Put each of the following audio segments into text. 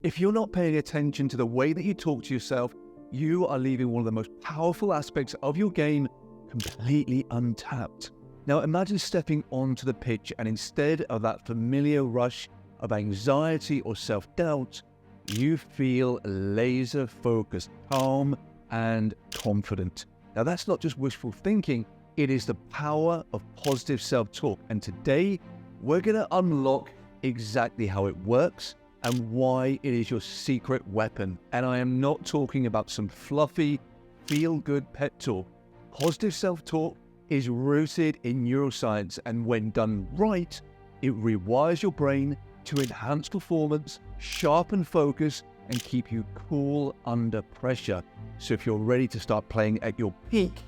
If you're not paying attention to the way that you talk to yourself, you are leaving one of the most powerful aspects of your game completely untapped. Now imagine stepping onto the pitch and instead of that familiar rush of anxiety or self-doubt, you feel laser focused, calm and confident. Now that's not just wishful thinking, it is the power of positive self-talk. And today we're going to unlock exactly how it works and why it is your secret weapon. And I am not talking about some fluffy, feel-good pep talk. Positive self-talk is rooted in neuroscience, and when done right, it rewires your brain to enhance performance, sharpen focus, and keep you cool under pressure. So if you're ready to start playing at your peak,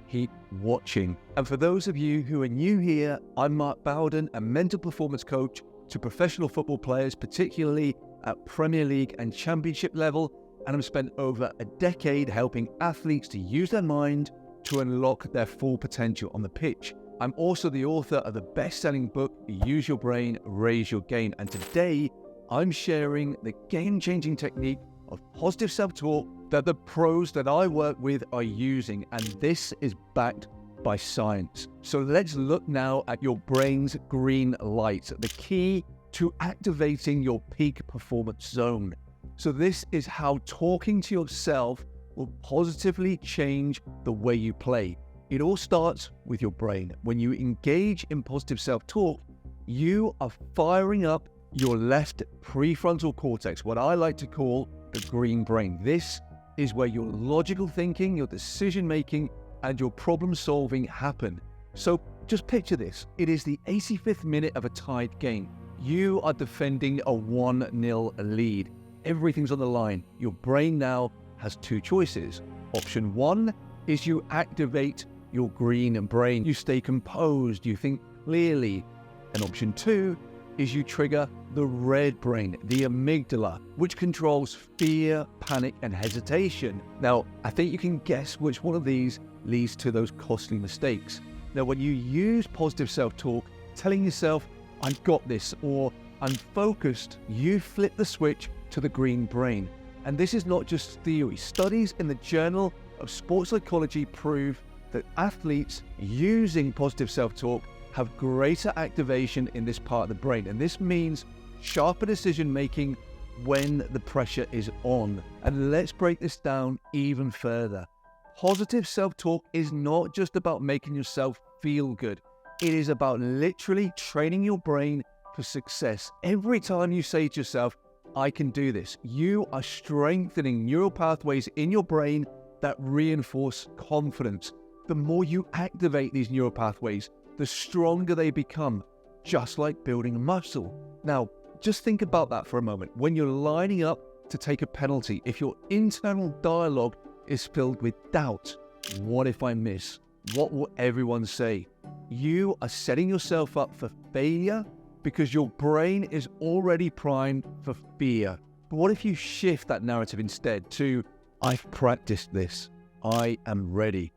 keep watching. And for those of you who are new here, I'm Bowden, a mental performance coach to professional football players, particularly at Premier League and Championship level, and I've spent over a decade helping athletes to use their mind to unlock their full potential on the pitch. I'm also the author of the best-selling book, Use Your Brain, Raise Your Game, and today I'm sharing the game-changing technique of positive self-talk that the pros that I work with are using, and this is backed by science. So let's look now at your brain's green light, the key to activating your peak performance zone. So this is how talking to yourself will positively change the way you play. It all starts with your brain. When you engage in positive self-talk, you are firing up your left prefrontal cortex, what I like to call the green brain. This is where your logical thinking, your decision-making, and your problem-solving happen. So just picture this. It is the 85th minute of a tied game. You are defending a 1-0 lead. Everything's on the line. Your brain now has two choices. Option one is you activate your green brain. You stay composed, you think clearly. And option two is you trigger the red brain, the amygdala, which controls fear, panic, and hesitation. Now, I think you can guess which one of these leads to those costly mistakes. Now, when you use positive self-talk, telling yourself, I've got this, or I'm focused, you flip the switch to the green brain. And this is not just theory. Studies in the Journal of Sports Psychology prove that athletes using positive self-talk have greater activation in this part of the brain. And this means sharper decision-making when the pressure is on. And let's break this down even further. Positive self-talk is not just about making yourself feel good. It is about literally training your brain for success. Every time you say to yourself, I can do this, you are strengthening neural pathways in your brain that reinforce confidence. The more you activate these neural pathways, the stronger they become, just like building a muscle. Now, just think about that for a moment. When you're lining up to take a penalty, if your internal dialogue is filled with doubt, what if I miss? What will everyone say? You are setting yourself up for failure because your brain is already primed for fear. But what if you shift that narrative instead to, I've practiced this, I am ready.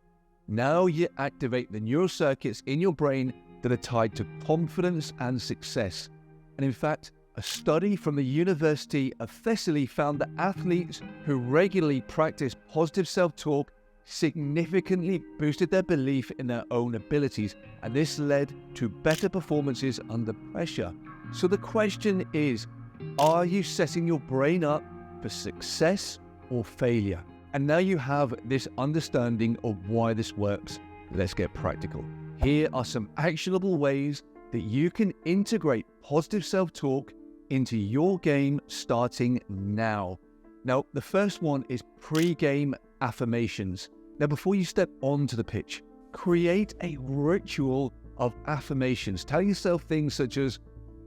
Now you activate the neural circuits in your brain that are tied to confidence and success. And in fact, a study from the University of Thessaly found that athletes who regularly practice positive self-talk significantly boosted their belief in their own abilities, and this led to better performances under pressure. So the question is, are you setting your brain up for success or failure? And now you have this understanding of why this works. Let's get practical. Here are some actionable ways that you can integrate positive self-talk into your game starting now. Now, the first one is pre-game affirmations. Now, before you step onto the pitch, create a ritual of affirmations, telling yourself things such as,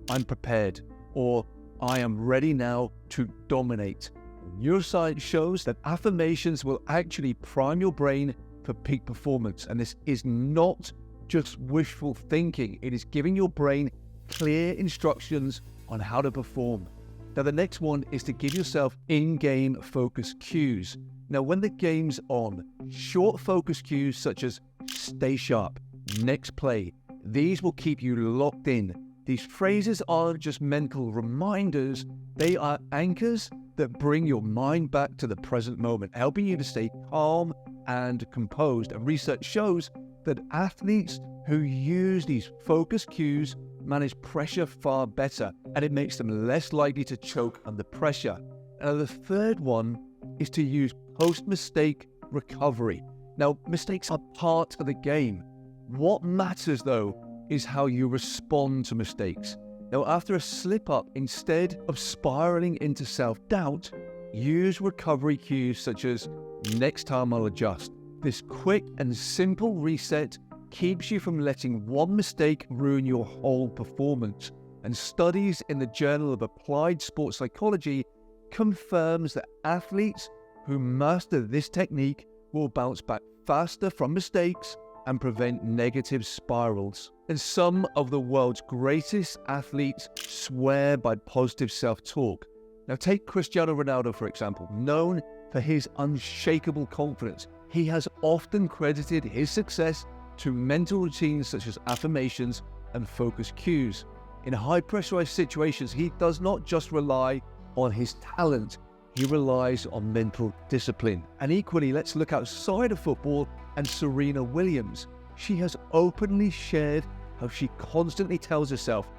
I'm prepared, or I am ready now to dominate. Neuroscience shows that affirmations will actually prime your brain for peak performance. And this is not just wishful thinking. It is giving your brain clear instructions on how to perform. Now, the next one is to give yourself in-game focus cues. Now, when the game's on, short focus cues such as stay sharp, next play, these will keep you locked in. These phrases aren't just mental reminders, they are anchors that bring your mind back to the present moment, helping you to stay calm and composed. And research shows that athletes who use these focus cues manage pressure far better, and it makes them less likely to choke under pressure. And the third one is to use post-mistake recovery. Now, mistakes are part of the game. What matters, though, is how you respond to mistakes. Now, after a slip-up, instead of spiraling into self-doubt, use recovery cues such as, next time I'll adjust. This quick and simple reset keeps you from letting one mistake ruin your whole performance. And studies in the Journal of Applied Sports Psychology confirms that athletes who master this technique will bounce back faster from mistakes and prevent negative spirals. And some of the world's greatest athletes swear by positive self-talk. Now take Cristiano Ronaldo, for example. Known for his unshakable confidence, he has often credited his success to mental routines such as affirmations and focus cues. In high pressurized situations, he does not just rely on his talent, he relies on mental discipline. And equally, let's look outside of football and Serena Williams. She has openly shared how she constantly tells herself,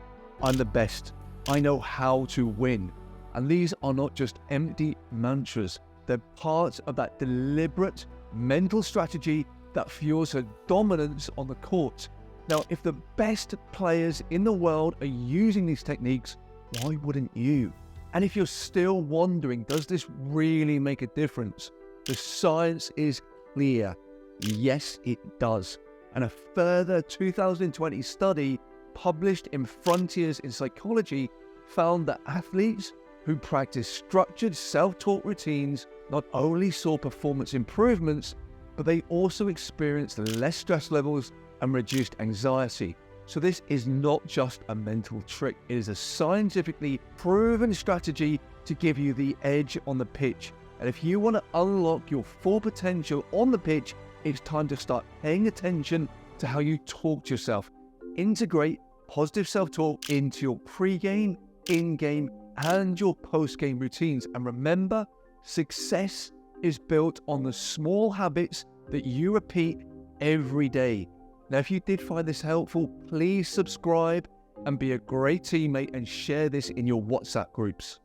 I'm the best, I know how to win. And these are not just empty mantras, they're part of that deliberate mental strategy that fuels her dominance on the court. Now, if the best players in the world are using these techniques, why wouldn't you? And if you're still wondering, does this really make a difference? The science is clear. Yes, it does. And a further 2020 study published in Frontiers in Psychology found that athletes who practice structured self-talk routines not only saw performance improvements, but they also experienced less stress levels and reduced anxiety. So this is not just a mental trick, it is a scientifically proven strategy to give you the edge on the pitch. And if you want to unlock your full potential on the pitch, it's time to start paying attention to how you talk to yourself. Integrate positive self-talk into your pre-game, in-game, and your post-game routines. And remember, success is built on the small habits that you repeat every day. Now, if you did find this helpful, please subscribe and be a great teammate and share this in your WhatsApp groups.